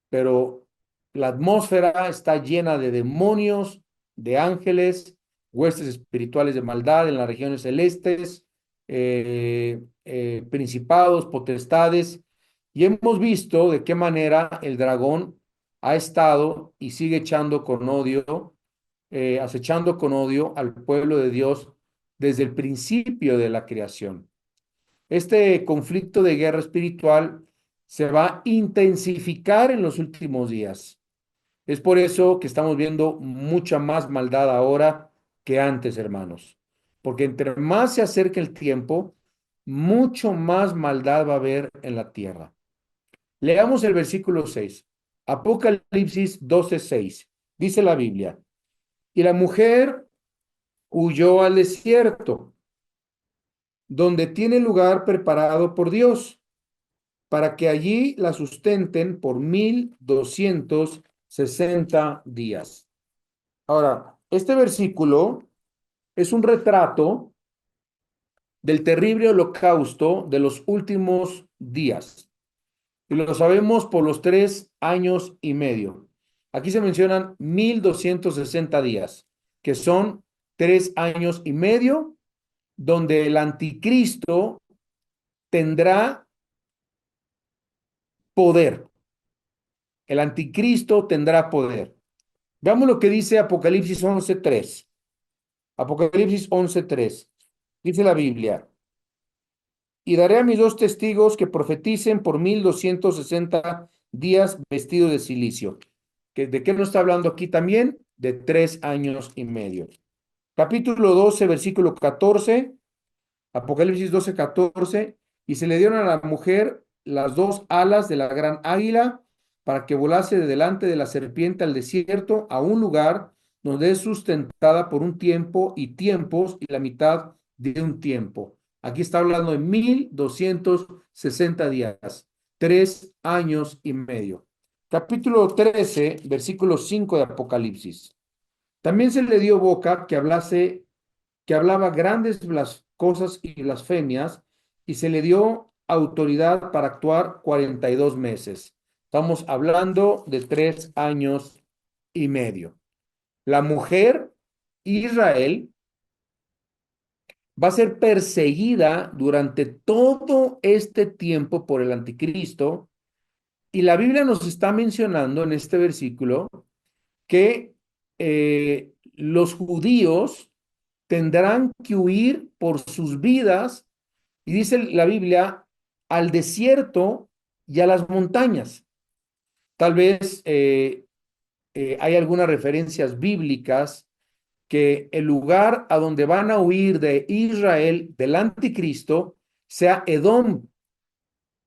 pero la atmósfera está llena de demonios, de ángeles, huestes espirituales de maldad en las regiones celestes, principados, potestades, y hemos visto de qué manera el dragón ha estado y sigue echando con odio, acechando con odio al pueblo de Dios desde el principio de la creación. Este conflicto de guerra espiritual se va a intensificar en los últimos días. Es por eso que estamos viendo mucha más maldad ahora que antes, hermanos. Porque entre más se acerca el tiempo, mucho más maldad va a haber en la tierra. Leamos el versículo 6. Apocalipsis 12:6. Dice la Biblia. Y la mujer huyó al desierto, donde tiene lugar preparado por Dios, para que allí la sustenten por 1260 días. Ahora, este versículo es un retrato del terrible holocausto de los últimos días. Y lo sabemos por los 3 años y medio. Aquí se mencionan 1260 días, que son 3 años y medio, donde el anticristo tendrá poder. El anticristo tendrá poder. Veamos lo que dice Apocalipsis 11:3. Apocalipsis 11:3. Dice la Biblia, y daré a mis 2 testigos que profeticen por 1260 días vestidos de cilicio. ¿De qué nos está hablando aquí también? De 3 años y medio. Capítulo 12, versículo 14. Apocalipsis 12:14, y se le dieron a la mujer las dos alas de la gran águila para que volase de delante de la serpiente al desierto, a un lugar donde es sustentada por un tiempo y tiempos y la mitad de un tiempo. Aquí está hablando de 1260 días, 3 años y medio. Capítulo 13, versículo 5 de Apocalipsis. También se le dio boca que hablaba grandes cosas y blasfemias, y se le dio autoridad para actuar 42 meses. Estamos hablando de 3 años y medio. La mujer Israel va a ser perseguida durante todo este tiempo por el anticristo, y la Biblia nos está mencionando en este versículo que los judíos tendrán que huir por sus vidas, y dice la Biblia, al desierto y a las montañas. Tal vez hay algunas referencias bíblicas que el lugar a donde van a huir de Israel del anticristo sea Edom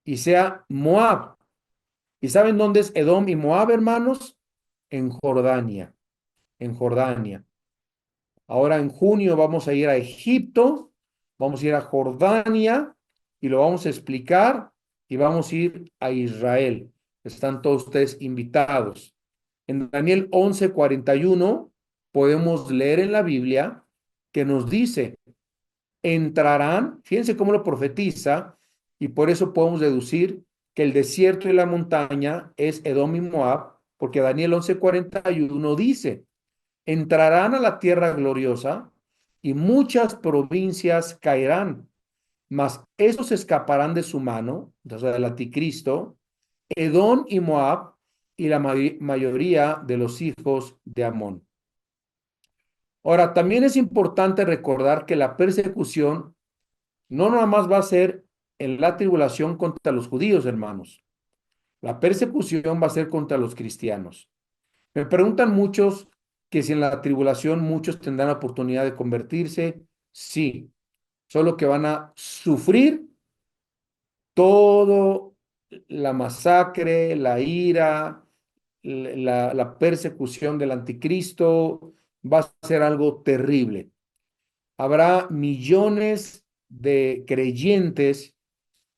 y sea Moab. ¿Y saben dónde es Edom y Moab, hermanos? En Jordania, en Jordania. Ahora en junio vamos a ir a Egipto, vamos a ir a Jordania y lo vamos a explicar, y vamos a ir a Israel. Están todos ustedes invitados. En Daniel 11:41 podemos leer en la Biblia que nos dice, entrarán, fíjense cómo lo profetiza, y por eso podemos deducir que el desierto y la montaña es Edom y Moab, porque Daniel 11:41 dice, entrarán a la tierra gloriosa y muchas provincias caerán, mas esos escaparán de su mano, o sea, del anticristo, Edom y Moab y la mayoría de los hijos de Amón. Ahora, también es importante recordar que la persecución no nada más va a ser en la tribulación contra los judíos, hermanos. La persecución va a ser contra los cristianos. Me preguntan muchos que si en la tribulación muchos tendrán la oportunidad de convertirse. Sí, solo que van a sufrir todo la masacre, la ira, la persecución del anticristo. Va a ser algo terrible. Habrá millones de creyentes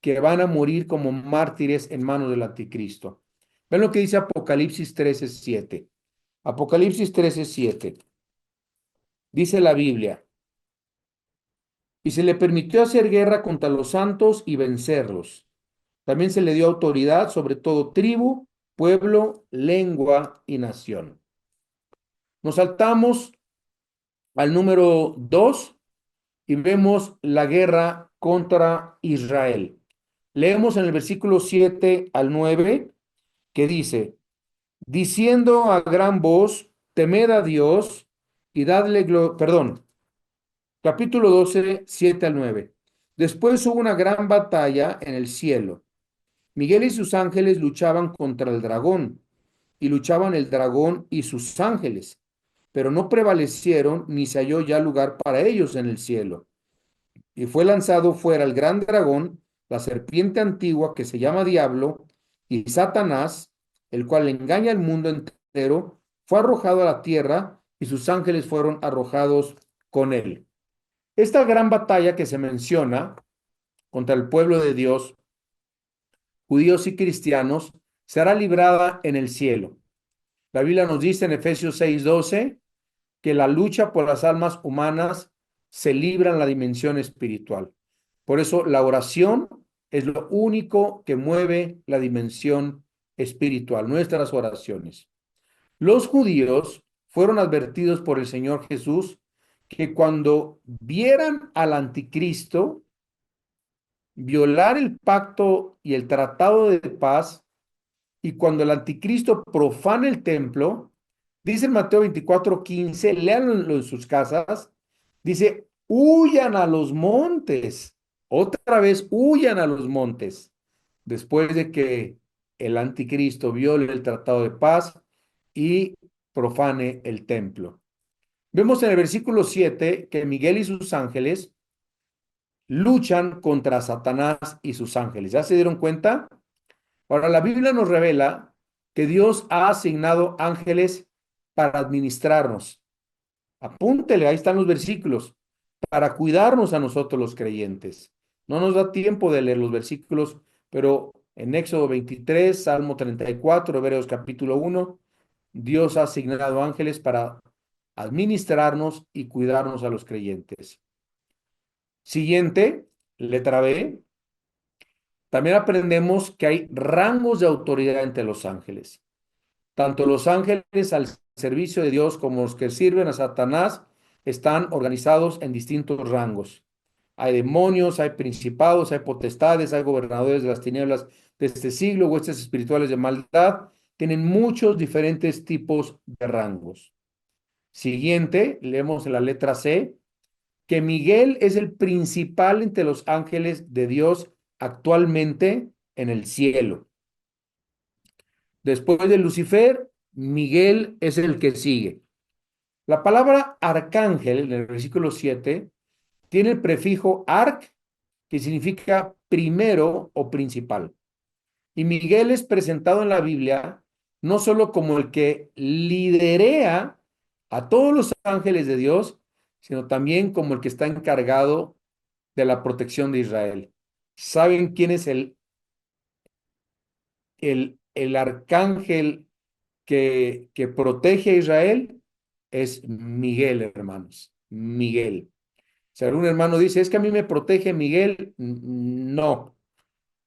que van a morir como mártires en manos del anticristo. Ven lo que dice Apocalipsis 13:7. Apocalipsis 13:7. Dice la Biblia, y se le permitió hacer guerra contra los santos y vencerlos. También se le dio autoridad sobre todo tribu, pueblo, lengua y nación. Nos saltamos al número 2 y vemos la guerra contra Israel. Leemos en el versículo 7 al 9 que dice, diciendo a gran voz, temed a Dios y dadle gloria, perdón, capítulo 12, 7 al 9. Después hubo una gran batalla en el cielo. Miguel y sus ángeles luchaban contra el dragón, y luchaban el dragón y sus ángeles, pero no prevalecieron, ni se halló ya lugar para ellos en el cielo. Y fue lanzado fuera el gran dragón, la serpiente antigua que se llama Diablo, y Satanás, el cual engaña al mundo entero, fue arrojado a la tierra, y sus ángeles fueron arrojados con él. Esta gran batalla que se menciona contra el pueblo de Dios, judíos y cristianos, será librada en el cielo. La Biblia nos dice en Efesios 6:12 que la lucha por las almas humanas se libra en la dimensión espiritual. Por eso la oración es lo único que mueve la dimensión espiritual, nuestras oraciones. Los judíos fueron advertidos por el Señor Jesús que cuando vieran al anticristo violar el pacto y el tratado de paz, y cuando el anticristo profane el templo, dice en Mateo 24:15, léanlo en sus casas, dice, huyan a los montes, otra vez huyan a los montes, después de que el anticristo viole el tratado de paz y profane el templo. Vemos en el versículo 7 que Miguel y sus ángeles luchan contra Satanás y sus ángeles. ¿Ya se dieron cuenta? Ahora, la Biblia nos revela que Dios ha asignado ángeles para administrarnos. Apúntele, ahí están los versículos, para cuidarnos a nosotros los creyentes. No nos da tiempo de leer los versículos, pero en Éxodo 23, Salmo 34, Hebreos capítulo 1, Dios ha asignado ángeles para administrarnos y cuidarnos a los creyentes. Siguiente, letra B. También aprendemos que hay rangos de autoridad entre los ángeles. Tanto los ángeles al servicio de Dios como los que sirven a Satanás están organizados en distintos rangos. Hay demonios, hay principados, hay potestades, hay gobernadores de las tinieblas de este siglo, huestes espirituales de maldad. Tienen muchos diferentes tipos de rangos. Siguiente, leemos en la letra C, que Miguel es el principal entre los ángeles de Dios actualmente en el cielo. Después de Lucifer, Miguel es el que sigue. La palabra arcángel en el versículo 7 tiene el prefijo arc, que significa primero o principal. Y Miguel es presentado en la Biblia no solo como el que liderea a todos los ángeles de Dios, sino también como el que está encargado de la protección de Israel. ¿Saben quién es el arcángel que protege a Israel? Es Miguel, hermanos. Miguel. Si algún hermano dice, es que a mí me protege Miguel, no,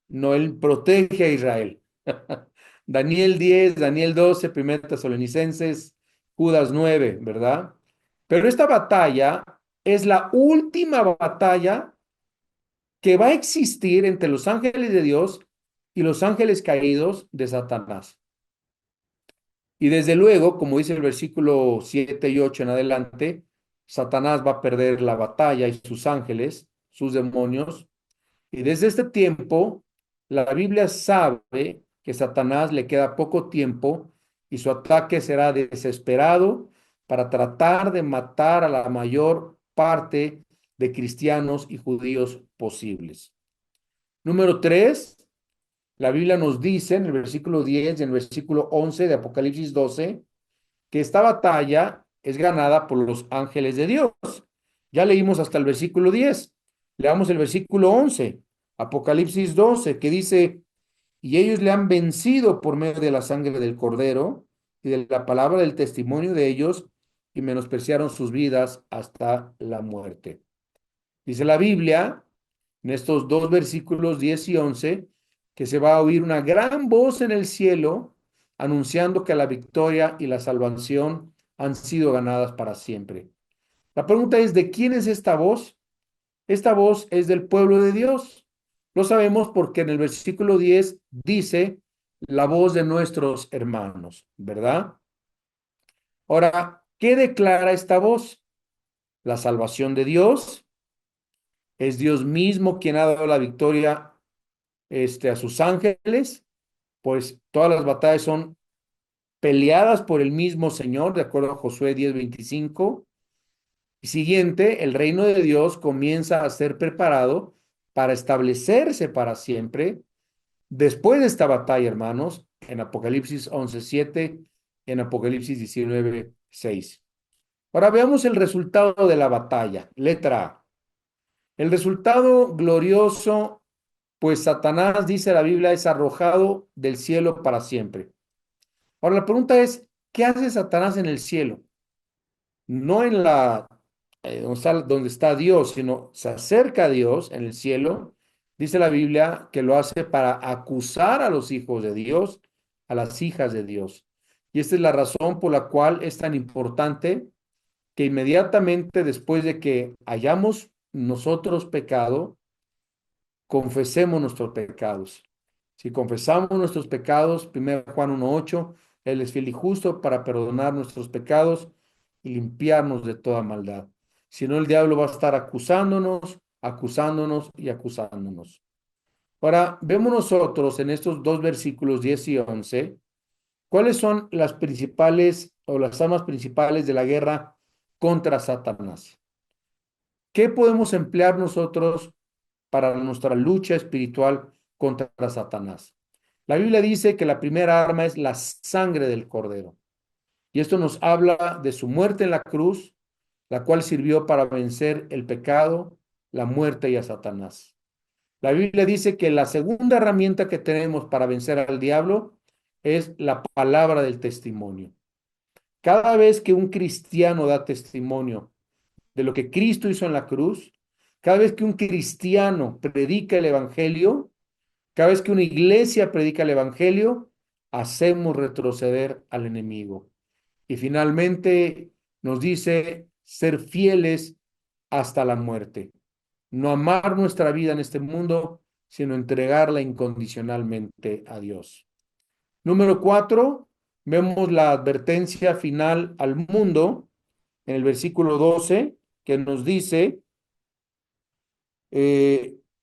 no, él protege a Israel. Daniel 10, Daniel 12, 1 Tesalonicenses, Judas 9, ¿verdad? Pero esta batalla es la última batalla que va a existir entre los ángeles de Dios y los ángeles caídos de Satanás. Y desde luego, como dice el versículo 7 y 8 en adelante, Satanás va a perder la batalla y sus ángeles, sus demonios. Y desde este tiempo, la Biblia sabe que a Satanás le queda poco tiempo y su ataque será desesperado para tratar de matar a la mayor parte de cristianos y judíos posibles. Número 3, la Biblia nos dice en el versículo 10 y en el versículo 11 de Apocalipsis 12 que esta batalla es ganada por los ángeles de Dios. Ya leímos hasta el versículo 10. Leamos el versículo 11, Apocalipsis 12, que dice, y ellos le han vencido por medio de la sangre del Cordero y de la palabra del testimonio de ellos, y menospreciaron sus vidas hasta la muerte. Dice la Biblia, en estos dos versículos 10 y 11, que se va a oír una gran voz en el cielo anunciando que la victoria y la salvación han sido ganadas para siempre. La pregunta es, ¿de quién es esta voz? Esta voz es del pueblo de Dios. Lo sabemos porque en el versículo 10 dice la voz de nuestros hermanos, ¿verdad? Ahora, ¿qué declara esta voz? La salvación de Dios. Es Dios mismo quien ha dado la victoria a sus ángeles, pues todas las batallas son peleadas por el mismo Señor, de acuerdo a Josué 10:25. Y siguiente, el reino de Dios comienza a ser preparado para establecerse para siempre después de esta batalla, hermanos, en Apocalipsis 11:7, en Apocalipsis 19:6. Ahora veamos el resultado de la batalla. Letra A. El resultado glorioso, pues Satanás, dice la Biblia, es arrojado del cielo para siempre. Ahora la pregunta es, ¿qué hace Satanás en el cielo? No en la donde está Dios, sino se acerca a Dios en el cielo. Dice la Biblia que lo hace para acusar a los hijos de Dios, a las hijas de Dios. Y esta es la razón por la cual es tan importante que inmediatamente después de que hayamos nosotros pecado, confesemos nuestros pecados. Si confesamos nuestros pecados, 1 Juan 1:8, Él es fiel y justo para perdonar nuestros pecados y limpiarnos de toda maldad. Si no, el diablo va a estar acusándonos, acusándonos y acusándonos. Ahora, vemos nosotros en estos dos versículos 10 y 11, ¿Cuáles son las principales o las armas principales de la guerra contra Satanás? ¿Qué podemos emplear nosotros para nuestra lucha espiritual contra Satanás? La Biblia dice que la primera arma es la sangre del Cordero. Y esto nos habla de su muerte en la cruz, la cual sirvió para vencer el pecado, la muerte y a Satanás. La Biblia dice que la segunda herramienta que tenemos para vencer al diablo es la palabra del testimonio. Cada vez que un cristiano da testimonio de lo que Cristo hizo en la cruz, cada vez que un cristiano predica el evangelio, cada vez que una iglesia predica el evangelio, hacemos retroceder al enemigo. Y finalmente nos dice ser fieles hasta la muerte. No amar nuestra vida en este mundo, sino entregarla incondicionalmente a Dios. Número 4, vemos la advertencia final al mundo en el versículo 12, que nos dice,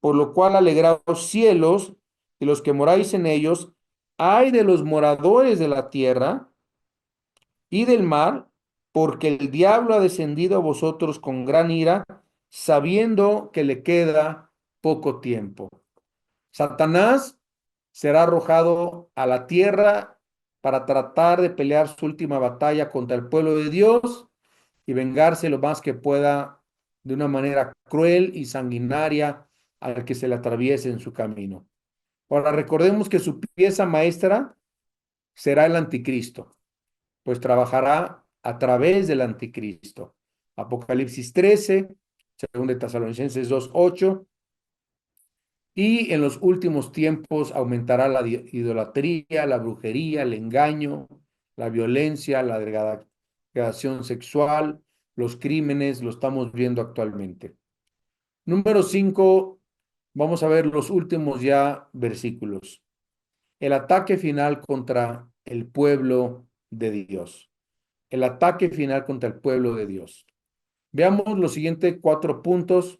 por lo cual alegraos cielos y los que moráis en ellos, ay de los moradores de la tierra y del mar, porque el diablo ha descendido a vosotros con gran ira, sabiendo que le queda poco tiempo. Satanás será arrojado a la tierra para tratar de pelear su última batalla contra el pueblo de Dios y vengarse lo más que pueda de una manera cruel y sanguinaria al que se le atraviese en su camino. Ahora recordemos que su pieza maestra será el anticristo, pues trabajará a través del anticristo. Apocalipsis 13, 2 de Tesalonicenses 2:8. Y en los últimos tiempos aumentará la idolatría, la brujería, el engaño, la violencia, la degradación sexual, los crímenes, lo estamos viendo actualmente. Número 5, vamos a ver los últimos ya versículos. El ataque final contra el pueblo de Dios. El ataque final contra el pueblo de Dios. Veamos los siguientes 4 puntos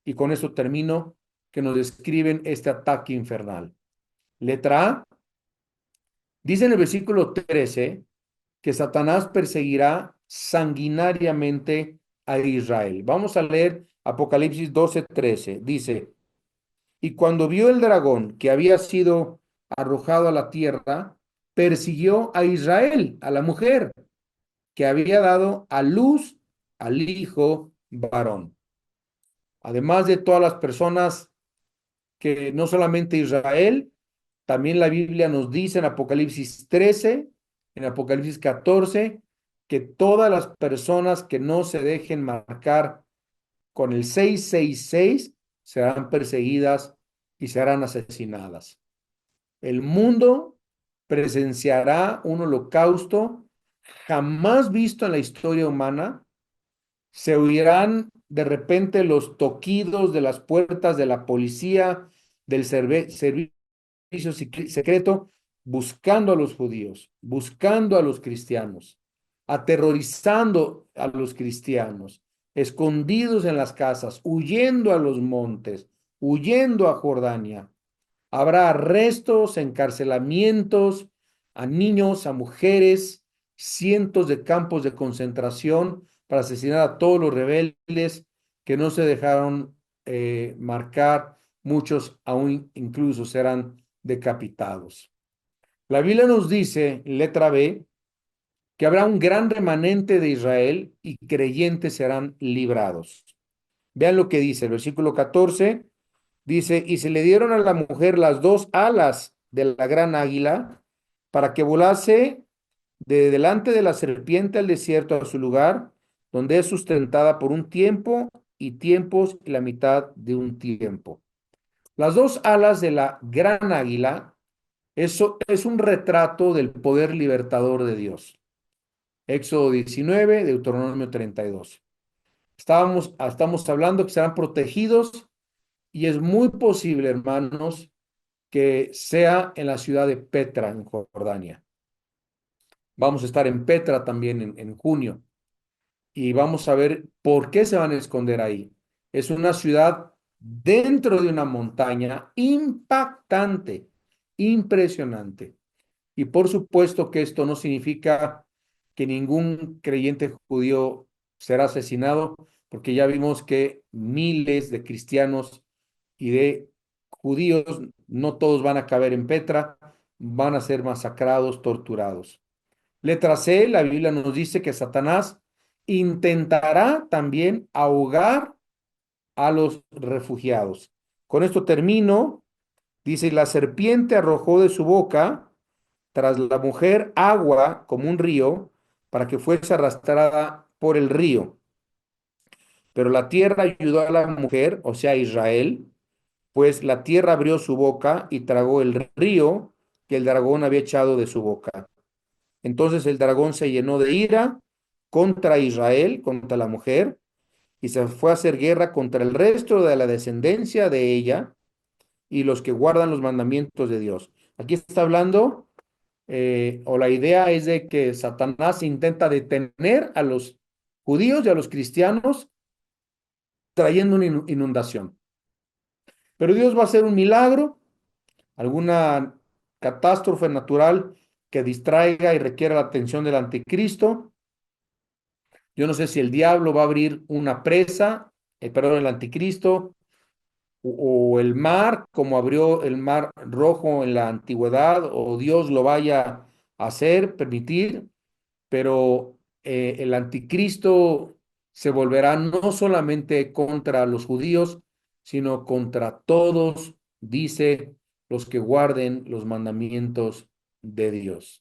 y con eso termino, que nos describen este ataque infernal. Letra A, dice en el versículo 13 que Satanás perseguirá sanguinariamente a Israel. Vamos a leer Apocalipsis 12:13. Dice, y cuando vio el dragón que había sido arrojado a la tierra, persiguió a Israel, a la mujer, que había dado a luz al hijo varón. Además de todas las personas que no solamente Israel, también la Biblia nos dice en Apocalipsis 13, en Apocalipsis 14, que todas las personas que no se dejen marcar con el 666 serán perseguidas y serán asesinadas. El mundo presenciará un holocausto jamás visto en la historia humana. Se oirán de repente los toquidos de las puertas de la policía, del servicio secreto, buscando a los judíos, buscando a los cristianos, aterrorizando a los cristianos, escondidos en las casas, huyendo a los montes, huyendo a Jordania. Habrá arrestos, encarcelamientos a niños, a mujeres, cientos de campos de concentración para asesinar a todos los rebeldes que no se dejaron marcar. Muchos aún incluso serán decapitados. La Biblia nos dice, letra B, que habrá un gran remanente de Israel y creyentes serán librados. Vean lo que dice el versículo 14. Dice, y se le dieron a la mujer las dos alas de la gran águila para que volase de delante de la serpiente al desierto a su lugar, donde es sustentada por un tiempo y tiempos y la mitad de un tiempo. Las dos alas de la gran águila, eso es un retrato del poder libertador de Dios. Éxodo 19, Deuteronomio 32. Estamos hablando que serán protegidos y es muy posible, hermanos, que sea en la ciudad de Petra, en Jordania. Vamos a estar en Petra también en junio y vamos a ver por qué se van a esconder ahí. Es una ciudad dentro de una montaña impactante, impresionante. Y por supuesto que esto no significa que ningún creyente judío será asesinado, porque ya vimos que miles de cristianos y de judíos, no todos van a caber en Petra, van a ser masacrados, torturados. Letra C, la Biblia nos dice que Satanás intentará también ahogar a los refugiados. Con esto termino. Dice, la serpiente arrojó de su boca tras la mujer agua como un río para que fuese arrastrada por el río. Pero la tierra ayudó a la mujer, o sea, a Israel, pues la tierra abrió su boca y tragó el río que el dragón había echado de su boca. Entonces el dragón se llenó de ira contra Israel, contra la mujer, y se fue a hacer guerra contra el resto de la descendencia de ella y los que guardan los mandamientos de Dios. Aquí está hablando, o la idea es de que Satanás intenta detener a los judíos y a los cristianos trayendo una inundación. Pero Dios va a hacer un milagro, alguna catástrofe natural que distraiga y requiera la atención del anticristo. Yo no sé si el diablo va a abrir una presa, perdón, el anticristo, o el mar, como abrió el mar rojo en la antigüedad, o Dios lo vaya a hacer, permitir, pero el anticristo se volverá no solamente contra los judíos, sino contra todos, dice, los que guarden los mandamientos de Dios.